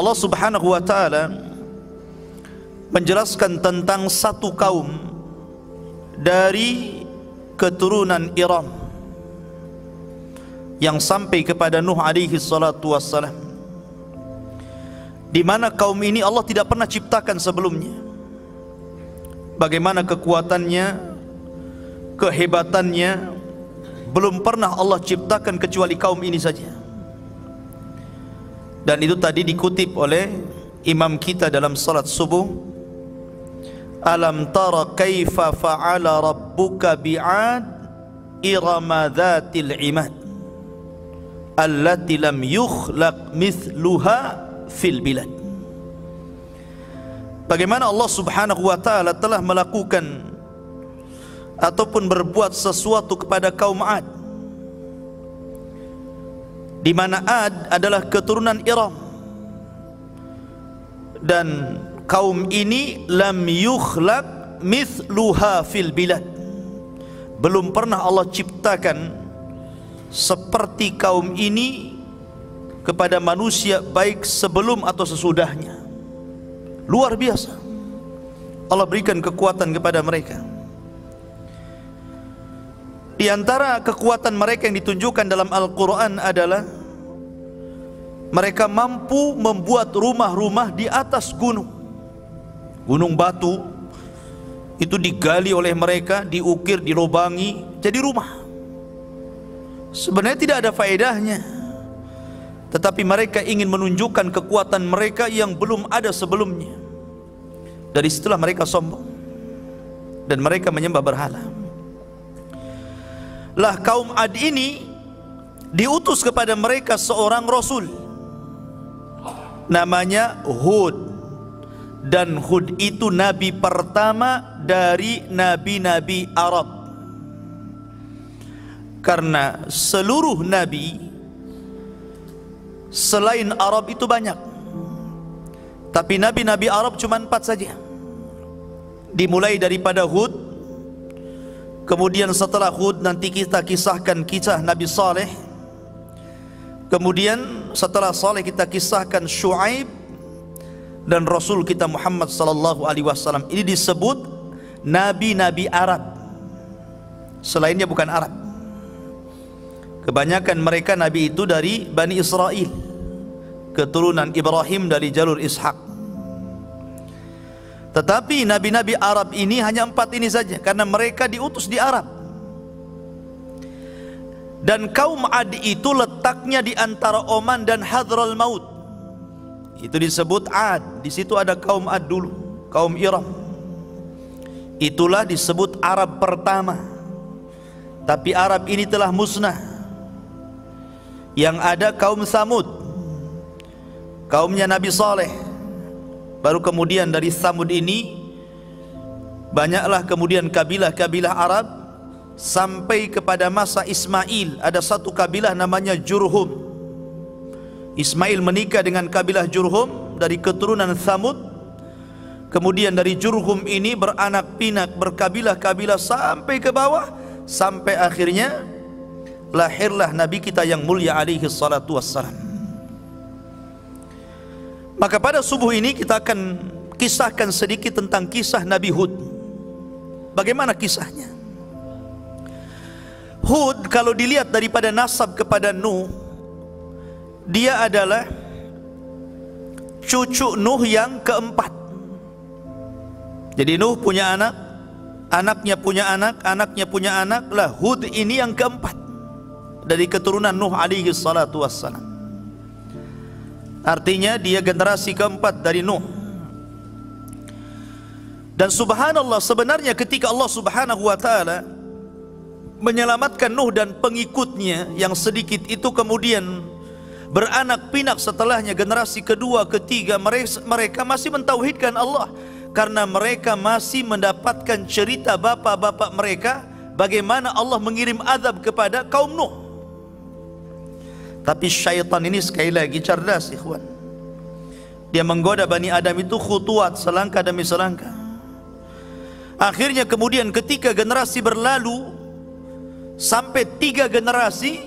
Allah Subhanahu wa taala menjelaskan tentang satu kaum dari keturunan Iram yang sampai kepada Nuh alaihi salatu wassalam, di mana kaum ini Allah tidak pernah ciptakan sebelumnya. Bagaimana kekuatannya, kehebatannya, belum pernah Allah ciptakan kecuali kaum ini saja. Dan itu tadi dikutip oleh imam kita dalam salat subuh, alam tara kaifa fa'ala rabbuka bi'ad irama dhatil imad allati lam yukhlaq mithluha fil bilad. Bagaimana Allah Subhanahu wa taala telah melakukan ataupun berbuat sesuatu kepada kaum Ad, di mana Ad adalah keturunan Iram, dan kaum ini lam yukhlaq mithluha fil bilad, belum pernah Allah ciptakan seperti kaum ini kepada manusia, baik sebelum atau sesudahnya. Luar biasa Allah berikan kekuatan kepada mereka. Di antara kekuatan mereka yang ditunjukkan dalam Al-Quran adalah mereka mampu membuat rumah-rumah di atas gunung. Gunung batu itu digali oleh mereka, diukir, dilobangi jadi rumah. Sebenarnya tidak ada faedahnya, tetapi mereka ingin menunjukkan kekuatan mereka yang belum ada sebelumnya. Dari setelah mereka sombong dan mereka menyembah berhala. Lah kaum Ad ini diutus kepada mereka seorang rasul namanya Hud, dan Hud itu nabi pertama dari nabi-nabi Arab. Karena seluruh nabi selain Arab itu banyak, tapi nabi-nabi Arab cuma 4 saja. Dimulai daripada Hud, kemudian setelah Hud nanti kita kisahkan kisah Nabi Saleh, kemudian setelah Saleh kita kisahkan Syuaib, dan Rasul kita Muhammad sallallahu alaihi wasallam. Ini disebut nabi-nabi Arab, selainnya bukan Arab. Kebanyakan mereka nabi itu dari Bani Israel, keturunan Ibrahim dari jalur Ishak. Tetapi nabi-nabi Arab ini hanya 4 ini saja, karena mereka diutus di Arab. Dan kaum Ad itu letaknya di antara Oman dan Hadral Maut. Itu disebut Ad. Di situ ada kaum Ad dulu, kaum Iram. Itulah disebut Arab pertama. Tapi Arab ini telah musnah. Yang ada kaum Samud, kaumnya Nabi Saleh. Baru kemudian dari Samud ini banyaklah kemudian kabilah-kabilah Arab, sampai kepada masa Ismail ada satu kabilah namanya Jurhum. Ismail menikah dengan kabilah Jurhum dari keturunan Samud. Kemudian dari Jurhum ini beranak pinak, berkabilah-kabilah sampai ke bawah, sampai akhirnya lahirlah Nabi kita yang mulia alaihi salatu wassalam. Maka pada subuh ini kita akan kisahkan sedikit tentang kisah Nabi Hud. Bagaimana kisahnya? Hud kalau dilihat daripada nasab kepada Nuh, dia adalah cucu Nuh yang keempat. Jadi Nuh punya anak, anaknya punya anak, anaknya punya anak, lah Hud ini yang keempat dari keturunan Nuh alaihi salatu wassalam. Artinya dia generasi keempat dari Nuh. Dan subhanallah, sebenarnya ketika Allah Subhanahu wa taala menyelamatkan Nuh dan pengikutnya yang sedikit itu kemudian beranak pinak setelahnya, generasi kedua, ketiga, mereka masih mentauhidkan Allah, karena mereka masih mendapatkan cerita bapak-bapak mereka bagaimana Allah mengirim azab kepada kaum Nuh. Tapi syaitan ini sekali lagi cerdas, ikhwan. Dia menggoda Bani Adam itu khutuat, selangkah demi selangkah. Akhirnya kemudian ketika generasi berlalu sampai 3 generasi,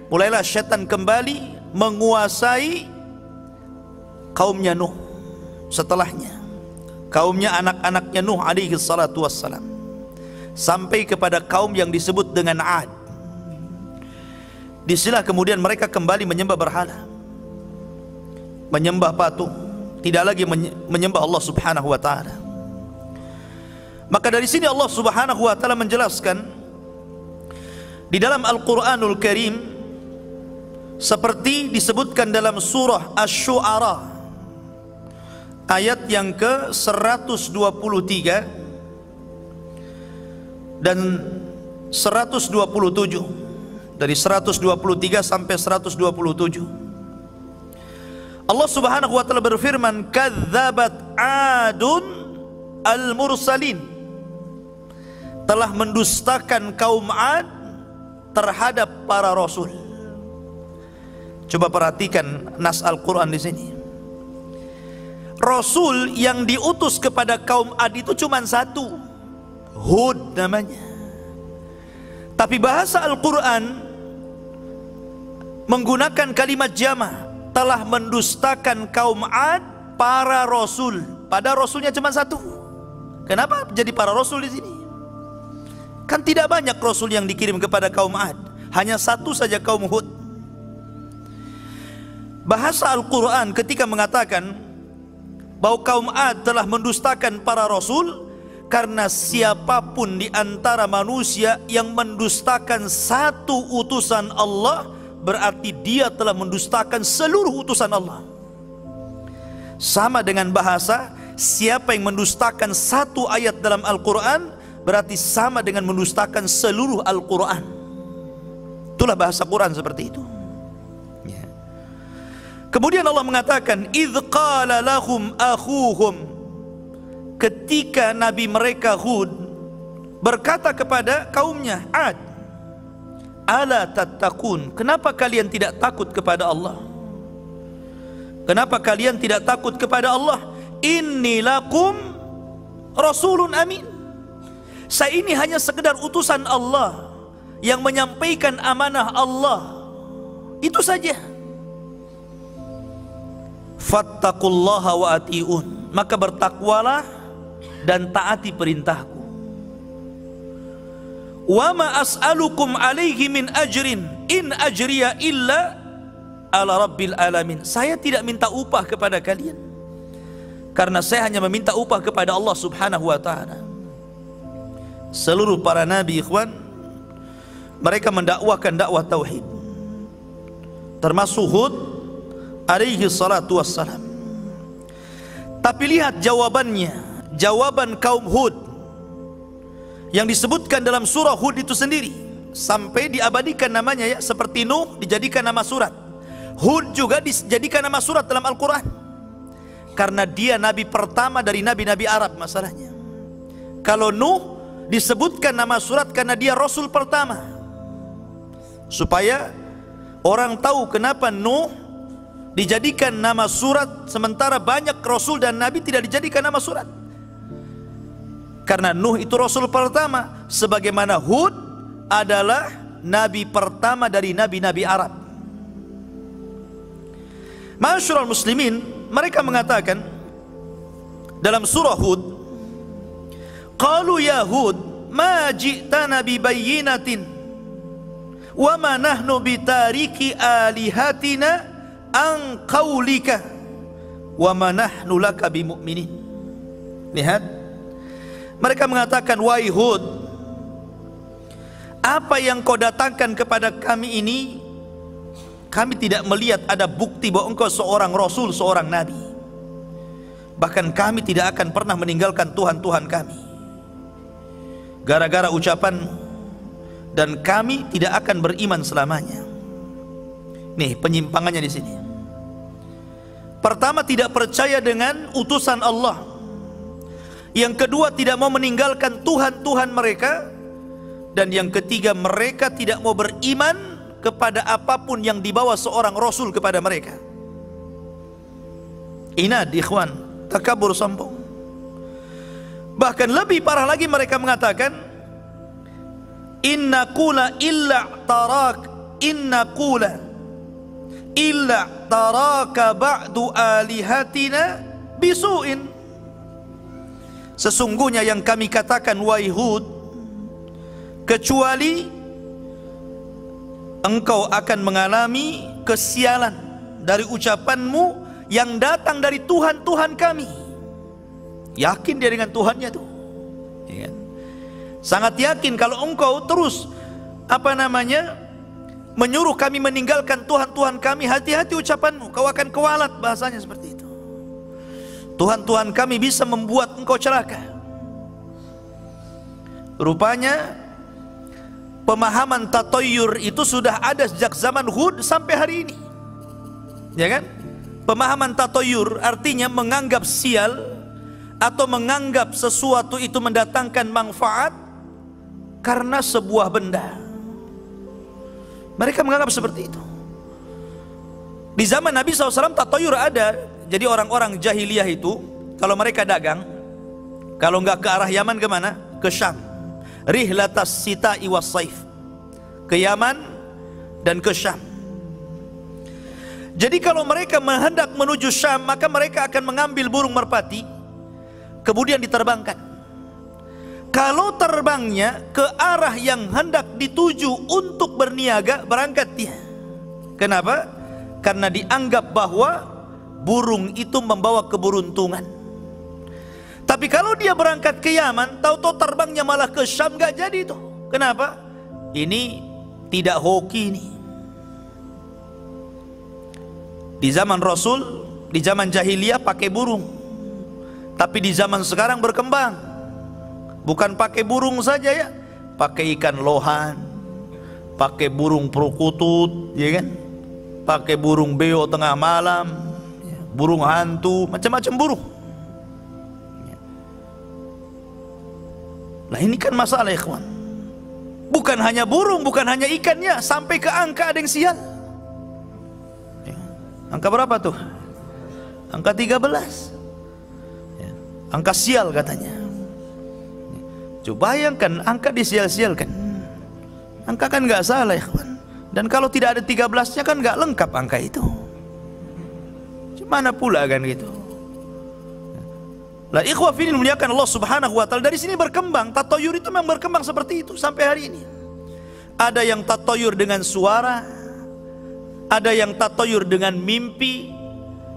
mulailah syaitan kembali menguasai kaumnya Nuh, setelahnya kaumnya anak-anaknya Nuh alaihi salatu wassalam, sampai kepada kaum yang disebut dengan Ad. Disinilah kemudian mereka kembali menyembah berhala, menyembah patung, tidak lagi menyembah Allah subhanahu wa ta'ala. Maka dari sini Allah subhanahu wa ta'ala menjelaskan di dalam Al-Quranul Karim, seperti disebutkan dalam surah Asy-Syu'ara ayat yang ke 123 dan 127, dari 123 sampai 127. Allah subhanahu wa ta'ala berfirman, kadzabat adun al-mursalin, telah mendustakan kaum Ad terhadap para rasul. Coba perhatikan nas Al-Quran di sini. Rasul yang diutus kepada kaum Ad itu cuma satu, Hud namanya. Tapi bahasa Al-Quran menggunakan kalimat jama', telah mendustakan kaum Ad para rasul. Padahal rasulnya cuma satu. Kenapa jadi para rasul di sini? Kan tidak banyak rasul yang dikirim kepada kaum Ad, hanya satu saja, kaum Hud. Bahasa Al-Quran ketika mengatakan bahwa kaum Ad telah mendustakan para rasul, karena siapapun di antara manusia yang mendustakan satu utusan Allah, berarti dia telah mendustakan seluruh utusan Allah. Sama dengan bahasa, siapa yang mendustakan satu ayat dalam Al-Quran, berarti sama dengan mendustakan seluruh Al-Quran. Itulah bahasa Quran seperti itu. Kemudian Allah mengatakan, idz qala lahum akhuhum, ketika nabi mereka Hud berkata kepada kaumnya Ad, ala tattaqun, kenapa kalian tidak takut kepada Allah? Kenapa kalian tidak takut kepada Allah? Inni lakum rasulun amin, saya ini hanya sekedar utusan Allah yang menyampaikan amanah Allah, itu saja. Fattaqullaha wa ati'un, maka bertakwalah dan taati perintahku. Wa ma as'alukum alaihi min ajrin in ajriya illa ala rabbil alamin, saya tidak minta upah kepada kalian, karena saya hanya meminta upah kepada Allah subhanahu wa ta'ala. Seluruh para nabi, ikhwan, mereka mendakwakan dakwah tauhid, termasuk Hud alaihi salatu wassalam. Tapi lihat jawabannya, jawaban kaum Hud yang disebutkan dalam surah Hud itu sendiri, sampai diabadikan namanya, ya, seperti Nuh dijadikan nama surat, Hud juga dijadikan nama surat dalam Al-Quran, karena dia nabi pertama dari nabi-nabi Arab. Masalahnya, kalau Nuh disebutkan nama surat karena dia rasul pertama, supaya orang tahu kenapa Nuh dijadikan nama surat sementara banyak rasul dan nabi tidak dijadikan nama surat. Karena Nuh itu rasul pertama, sebagaimana Hud adalah nabi pertama dari nabi-nabi Arab. Ma'asyiral muslimin, mereka mengatakan dalam surah Hud, qalu ya Hud ma ji'tana bi bayyinatin wa ma nahnu bitariki alihatina an qaulika wa ma nahnu laka bimu'minin. Lihat, mereka mengatakan, wahai Hud, apa yang kau datangkan kepada kami ini, kami tidak melihat ada bukti bahwa engkau seorang rasul, seorang nabi. Bahkan kami tidak akan pernah meninggalkan Tuhan-Tuhan kami gara-gara ucapanmu, dan kami tidak akan beriman selamanya. Nih penyimpangannya di sini. Pertama, tidak percaya dengan utusan Allah. Yang kedua, tidak mau meninggalkan Tuhan-Tuhan mereka. Dan yang ketiga, mereka tidak mau beriman kepada apapun yang dibawa seorang rasul kepada mereka. Inad, ikhwan, takabur, sombong. Bahkan lebih parah lagi, mereka mengatakan, inna qula illa tarak, inna qula illa taraka ba'du alihatina bisu'in. Sesungguhnya yang kami katakan wahai Hud, kecuali engkau akan mengalami kesialan dari ucapanmu yang datang dari Tuhan-Tuhan kami. Yakin dia dengan Tuhannya tuh, ya kan? Sangat yakin kalau engkau terus menyuruh kami meninggalkan Tuhan-Tuhan kami, hati-hati ucapanmu, kau akan kewalat, bahasanya seperti itu. Tuhan-Tuhan kami bisa membuat engkau celaka. Rupanya pemahaman tatoyur itu sudah ada sejak zaman Hud sampai hari ini, ya kan? Pemahaman tatoyur artinya menganggap sial atau menganggap sesuatu itu mendatangkan manfaat karena sebuah benda. Mereka menganggap seperti itu. Di zaman Nabi SAW tatoyur ada. Jadi orang-orang jahiliyah itu kalau mereka dagang, kalau nggak ke arah Yaman kemana? Ke Syam. Rihlatas sita'i was saif, ke Yaman dan ke Syam. Jadi kalau mereka hendak menuju Syam, maka mereka akan mengambil burung merpati, kemudian diterbangkan. Kalau terbangnya ke arah yang hendak dituju untuk berniaga, berangkat dia. Kenapa? Karena dianggap bahwa burung itu membawa keberuntungan. Tapi kalau dia berangkat ke Yaman, tahu-tahu terbangnya malah ke Syam, nggak jadi itu. Kenapa? Ini tidak hoki ini. Di zaman Rasul, di zaman jahiliyah pakai burung. Tapi di zaman sekarang berkembang. Bukan pakai burung saja ya, pakai ikan lohan, pakai burung perkutut, ya kan? Pakai burung beo tengah malam, burung hantu, macam-macam burung. Nah ini kan masalah ya kawan. Bukan hanya burung, bukan hanya ikannya, sampai ke angka ada yang sial. Angka berapa tuh? Angka 13. Angka sial katanya. Coba bayangkan angka disial-sialkan. Angka kan nggak salah ya kawan. Dan kalau tidak ada 13-nya kan nggak lengkap angka itu. Mana pula kan gitu. Lah ikhwah fillah muliakan Allah Subhanahu wa taala, dari sini berkembang tatoyur itu memang berkembang seperti itu sampai hari ini. Ada yang tatoyur dengan suara, ada yang tatoyur dengan mimpi,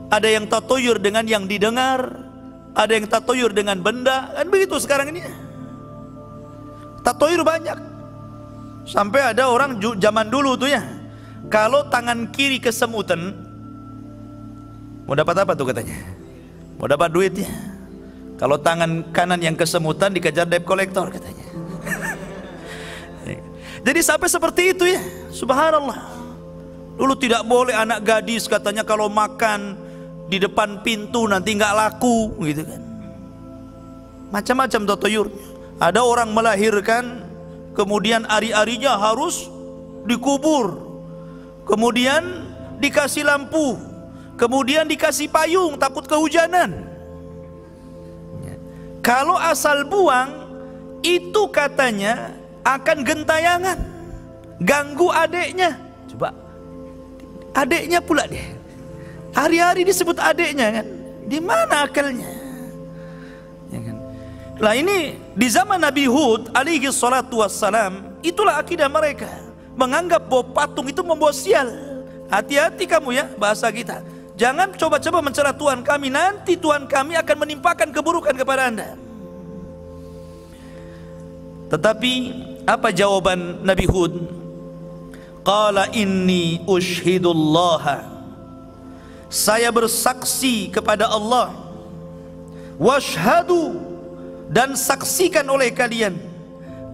ada yang tatoyur dengan yang didengar, ada yang tatoyur dengan benda, kan begitu sekarang ini. Tatoyur banyak. Sampai ada orang zaman dulu tuh ya, kalau tangan kiri kesemutan, mau dapat apa tuh katanya? Mau dapat duit ya. Kalau tangan kanan yang kesemutan dikejar debt collector katanya. Jadi sampai seperti itu ya, subhanallah. Dulu tidak boleh anak gadis katanya kalau makan di depan pintu nanti nggak laku gitu kan. Macam-macam tatoyur. Ada orang melahirkan, kemudian ari-arinya harus dikubur, kemudian dikasih lampu, kemudian dikasih payung takut kehujanan. Kalau asal buang itu katanya akan gentayangan, ganggu adeknya. Coba adeknya pula deh, hari-hari disebut adeknya kan, di mana akalnya ya kan? Lah ini di zaman Nabi Hud alaihi salatu wassalam, itulah akidah mereka, menganggap bahwa patung itu membawa sial. Hati-hati kamu ya, bahasa kita. Jangan coba-coba mencela Tuhan kami, nanti Tuhan kami akan menimpakan keburukan kepada anda. Tetapi apa jawaban Nabi Hud? Qala inni ushhidullaha, saya bersaksi kepada Allah, washhadu, dan saksikan oleh kalian,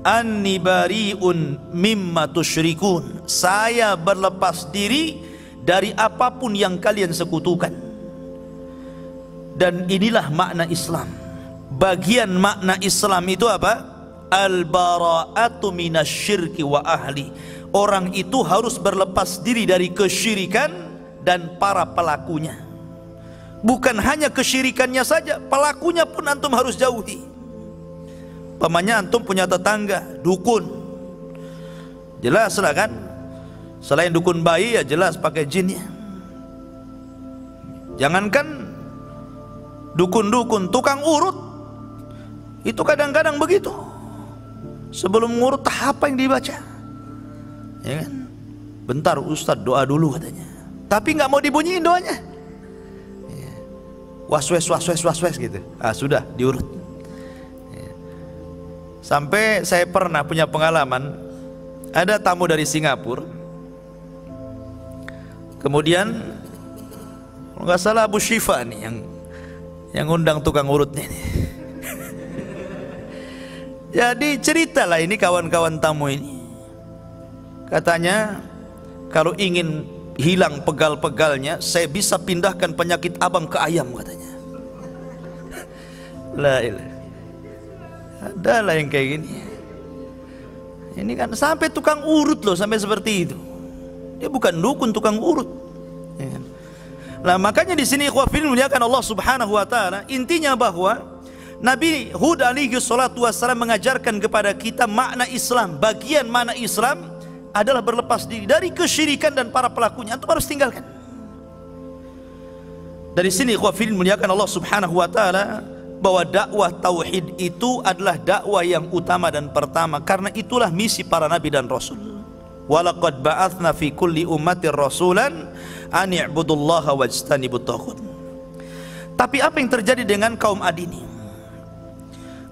anni bari'un mimma tusyrikun, saya berlepas diri dari apapun yang kalian sekutukan. Dan inilah makna Islam. Bagian makna Islam itu apa? Al-bara'atu minasyirki wa ahli. Orang itu harus berlepas diri dari kesyirikan dan para pelakunya. Bukan hanya kesyirikannya saja, pelakunya pun antum harus jauhi. Pamannya antum punya tetangga dukun, jelas lah kan. Selain dukun bayi ya jelas pakai jin ya. Jangankan dukun-dukun, tukang urut itu kadang-kadang begitu. Sebelum ngurut apa yang dibaca, ya kan? Bentar Ustadz doa dulu katanya, tapi nggak mau dibunyiin doanya. Waswes gitu. Sudah diurut. Sampai saya pernah punya pengalaman, ada tamu dari Singapura, kemudian nggak salah Abu Syifa nih yang undang tukang urutnya nih. Jadi ceritalah ini kawan-kawan tamu ini, katanya kalau ingin hilang pegal-pegalnya, saya bisa pindahkan penyakit abang ke ayam katanya. La ilaha. Adalah yang kayak gini. Ini kan sampai tukang urut loh, sampai seperti itu. Dia bukan dukun, tukang urut. Ya kan? Nah, makanya di sini ikhwafil muliakan Allah Subhanahu wa taala, intinya bahwa Nabi Hud alaihi salatu wassalam mengajarkan kepada kita makna Islam. Bagian makna Islam adalah berlepas diri dari kesyirikan dan para pelakunya. Antum harus tinggalkan. Dari sini ikhwafil muliakan Allah Subhanahu wa taala, bahwa dakwah tauhid itu adalah dakwah yang utama dan pertama, karena itulah misi para nabi dan rasul. Walaqad ba'atsna fi kulli ummatin rasulan an i'budullaha wajtanibut taghut. Tapi apa yang terjadi dengan kaum Ad ini?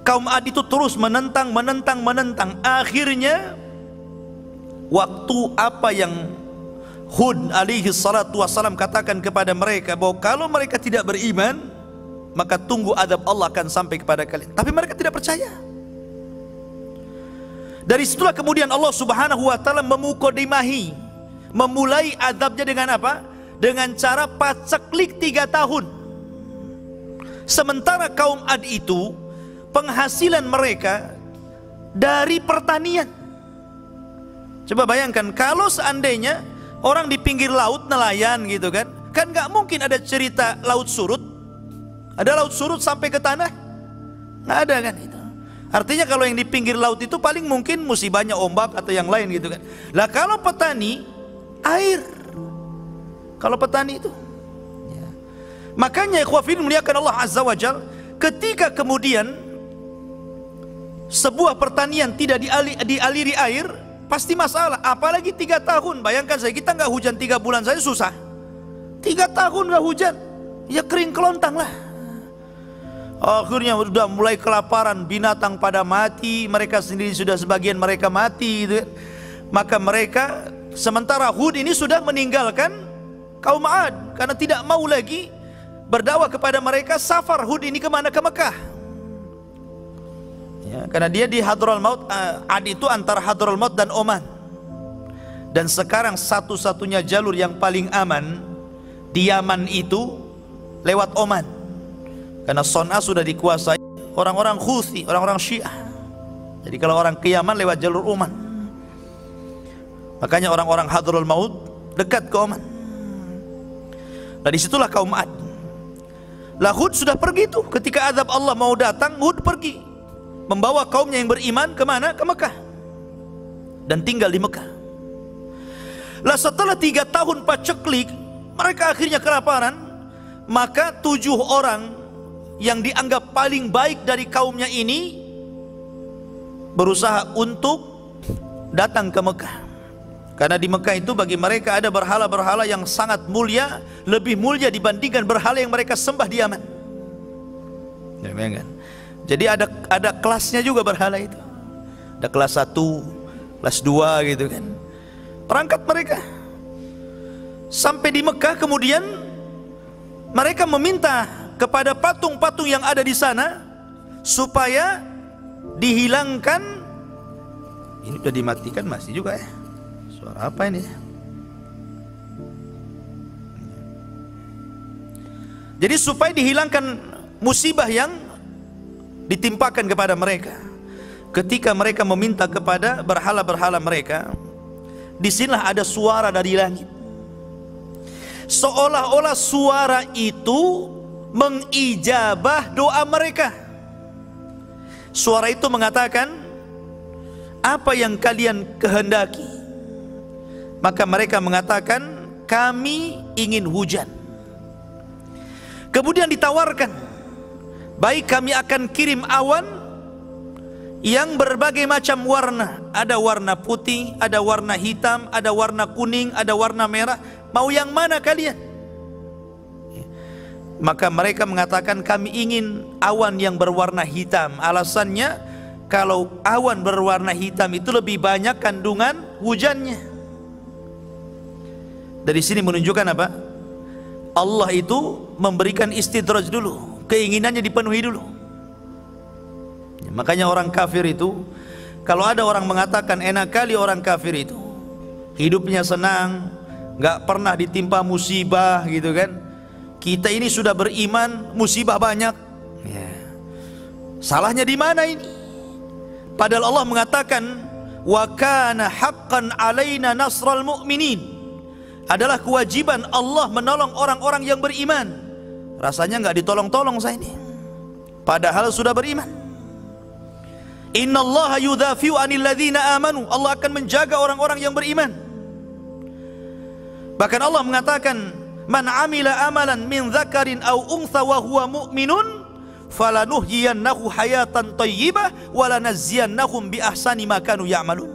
Kaum Ad itu terus menentang. Akhirnya waktu apa yang Hud alaihi salatu wassalam katakan kepada mereka, bahwa kalau mereka tidak beriman, maka tunggu adab Allah akan sampai kepada kalian. Tapi mereka tidak percaya. Dari situlah kemudian Allah Subhanahu wa taala memukodimahi, memulai adabnya dengan apa? Dengan cara paceklik 3 tahun. Sementara kaum Ad itu penghasilan mereka dari pertanian. Coba bayangkan kalau seandainya orang di pinggir laut nelayan gitu kan nggak mungkin ada cerita laut surut. Ada laut surut sampai ke tanah? Nggak ada kan itu. Artinya kalau yang di pinggir laut itu paling mungkin musibahnya ombak atau yang lain gitu kan. Lah kalau petani, air. Kalau petani itu ya. Makanya ikhwafil muliakan Allah Azza wa Jal, ketika kemudian sebuah pertanian tidak dialiri air, pasti masalah. Apalagi 3 tahun. Bayangkan saya, kita nggak hujan 3 bulan saja susah. 3 tahun nggak hujan, ya kering kelontang lah. Akhirnya sudah mulai kelaparan, binatang pada mati, mereka sendiri sudah sebagian mereka mati gitu. Maka mereka, sementara Hud ini sudah meninggalkan kaum Ad karena tidak mau lagi berdakwah kepada mereka. Safar Hud ini kemana? Ke Mekah ya, karena dia di Hadral Maut. Ad itu antara Hadral Maut dan Oman, dan sekarang satu-satunya jalur yang paling aman di Yaman itu lewat Oman, karena Son'a sudah dikuasai orang-orang Houthi, orang-orang Syiah. Jadi kalau orang ke Yaman lewat jalur Oman. Makanya orang-orang Hadral Maut dekat ke Oman. Nah disitulah kaum Ad. Lah Hud sudah pergi tuh, ketika azab Allah mau datang, Hud pergi membawa kaumnya yang beriman kemana? Ke Mekah, dan tinggal di Mekah. Lah setelah 3 tahun paceklik, mereka akhirnya kelaparan. Maka 7 orang yang dianggap paling baik dari kaumnya ini berusaha untuk datang ke Mekah, karena di Mekah itu bagi mereka ada berhala-berhala yang sangat mulia, lebih mulia dibandingkan berhala yang mereka sembah di Yaman. Jadi ada kelasnya juga berhala itu. Ada kelas 1, kelas 2 gitu kan. Perangkat mereka sampai di Mekah, kemudian mereka meminta kepada patung-patung yang ada di sana supaya dihilangkan. Ini sudah dimatikan masih juga ya. Suara apa ini? Jadi supaya dihilangkan musibah yang ditimpakan kepada mereka. Ketika mereka meminta kepada berhala-berhala mereka, disinilah ada suara dari langit. Seolah-olah suara itu mengijabah doa mereka. Suara itu mengatakan, apa yang kalian kehendaki? Maka mereka mengatakan, kami ingin hujan. Kemudian ditawarkan, baik kami akan kirim awan yang berbagai macam warna. Ada warna putih, ada warna hitam, ada warna kuning, ada warna merah. Mau yang mana kalian? Maka mereka mengatakan, kami ingin awan yang berwarna hitam. Alasannya, kalau awan berwarna hitam itu lebih banyak kandungan hujannya. Dari sini menunjukkan apa? Allah itu memberikan istidraj dulu, keinginannya dipenuhi dulu. Makanya orang kafir itu, kalau ada orang mengatakan enak kali orang kafir itu, hidupnya senang, gak pernah ditimpa musibah gitu kan. Kita ini sudah beriman, musibah banyak. Ya. Salahnya di mana ini? Padahal Allah mengatakan, wa kana haqqan alaina nasral mu'minin. Adalah kewajiban Allah menolong orang-orang yang beriman. Rasanya nggak ditolong-tolong saya ini, padahal sudah beriman. Innallaha yudhafi'u 'anil ladzina amanu. Allah akan menjaga orang-orang yang beriman. Bahkan Allah mengatakan, man 'amila amalan min dzakarin aw untha wa huwa mu'minun falanuhyiyannahu hayatan thayyibah wa lanajziyannahum bi ahsani ma kanu ya'malun.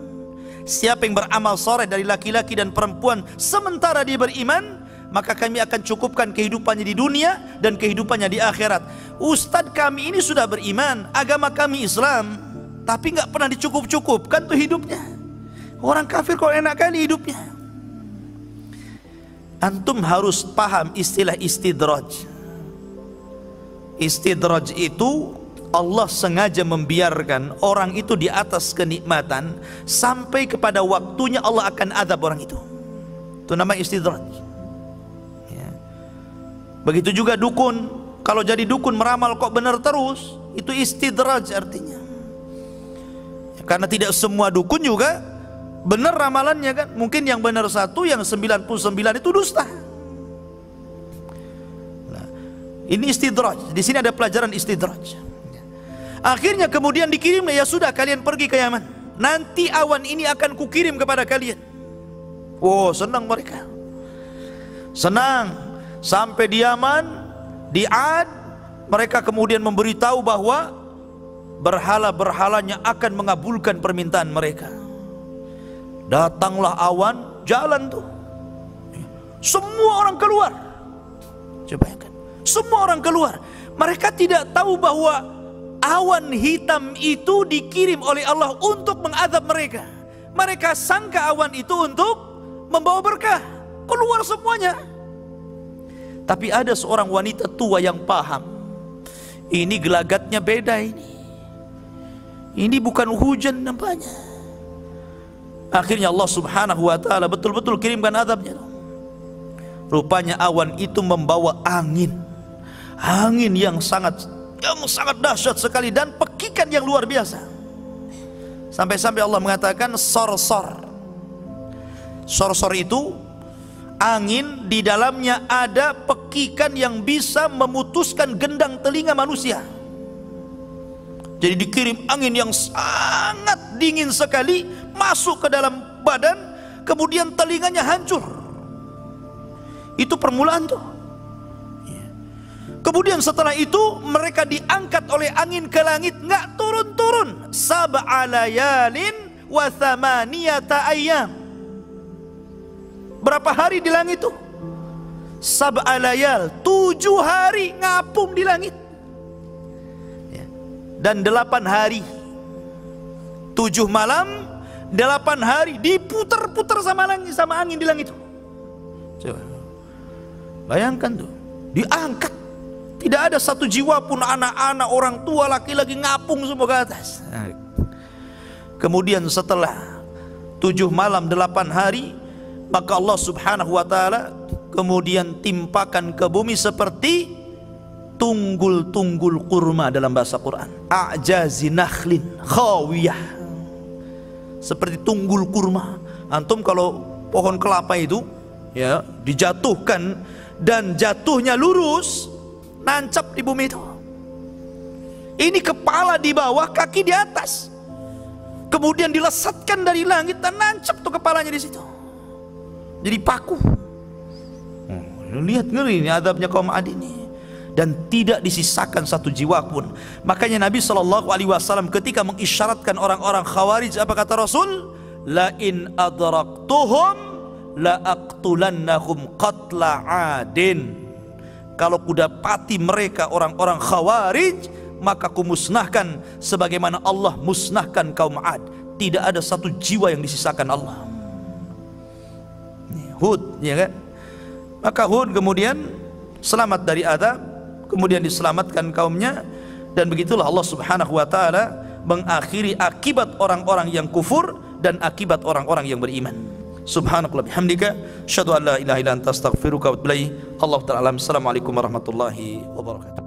Siapa yang beramal soleh dari laki-laki dan perempuan sementara dia beriman, maka kami akan cukupkan kehidupannya di dunia dan kehidupannya di akhirat. Ustadz, kami ini sudah beriman, agama kami Islam, tapi nggak pernah dicukup-cukupkan tuh hidupnya. Orang kafir kok enak kali hidupnya. Antum harus paham istilah istidraj. Istidraj itu Allah sengaja membiarkan orang itu di atas kenikmatan sampai kepada waktunya Allah akan azab orang itu. Itu nama istidraj. Ya. Begitu juga dukun. Kalau jadi dukun meramal kok benar terus, itu istidraj artinya. Ya, karena tidak semua dukun juga benar ramalannya kan. Mungkin yang benar satu, yang 99 itu dusta. Nah, ini istidraj. Di sini ada pelajaran istidraj. Akhirnya kemudian dikirim, ya sudah kalian pergi ke Yaman. Nanti awan ini akan kukirim kepada kalian. Oh, senang mereka. Senang. Sampai di Yaman, di Ad, mereka kemudian memberitahu bahwa berhala-berhalanya akan mengabulkan permintaan mereka. Datanglah awan, jalan tuh. Semua orang keluar. Coba kan. Semua orang keluar. Mereka tidak tahu bahwa awan hitam itu dikirim oleh Allah untuk mengazab mereka. Mereka sangka awan itu untuk membawa berkah. Keluar semuanya. Tapi ada seorang wanita tua yang paham. Ini gelagatnya beda ini. Ini bukan hujan nampaknya. Akhirnya Allah subhanahu wa ta'ala betul-betul kirimkan azabnya. Rupanya awan itu membawa angin. Angin yang sangat dahsyat sekali dan pekikan yang luar biasa. Sampai-sampai Allah mengatakan sorsor. Sorsor itu angin di dalamnya ada pekikan yang bisa memutuskan gendang telinga manusia. Jadi dikirim angin yang sangat dingin sekali masuk ke dalam badan, kemudian telinganya hancur. Itu permulaan tuh. Kemudian setelah itu mereka diangkat oleh angin ke langit, nggak turun-turun. Sab'a layalin wa thamaniyata ayyam. Berapa hari di langit itu? Sab'a layal, 7 hari ngapung di langit. Dan 8 hari, 7 malam, 8 hari diputar-putar sama angin di langit itu. Coba bayangkan tuh, diangkat. Tidak ada satu jiwa pun, anak-anak, orang tua, laki-laki ngapung semua ke atas. Kemudian setelah 7 malam 8 hari, maka Allah subhanahu wa ta'ala kemudian timpakan ke bumi seperti tunggul-tunggul kurma dalam bahasa Quran. A'jazi nakhlin khawiyah. Seperti tunggul kurma. Antum kalau pohon kelapa itu ya dijatuhkan dan jatuhnya lurus, nancap di bumi itu. Ini kepala di bawah, kaki di atas. Kemudian dilesatkan dari langit dan nancap tuh kepalanya di situ. Jadi paku. Lihat ngeri ini adabnya kaum Ad ini. dan tidak disisakan satu jiwa pun. Makanya Nabi SAW ketika mengisyaratkan orang-orang Khawarij, apa kata Rasul? La in adraktuhum la aqtulannahum qatla adin. Kalau kudapati mereka orang-orang Khawarij, maka kumusnahkan sebagaimana Allah musnahkan kaum Ad. Tidak ada satu jiwa yang disisakan Allah. Hud, ya kan? Maka Hud kemudian selamat dari adab, kemudian diselamatkan kaumnya, dan begitulah Allah Subhanahu wa taala mengakhiri akibat orang-orang yang kufur dan akibat orang-orang yang beriman. Subhanakallah bihamdika, asyhadu an la ilaha illa anta astaghfiruka wa atubu ilaik. Allahu ta'ala. Assalamualaikum warahmatullahi wabarakatuh.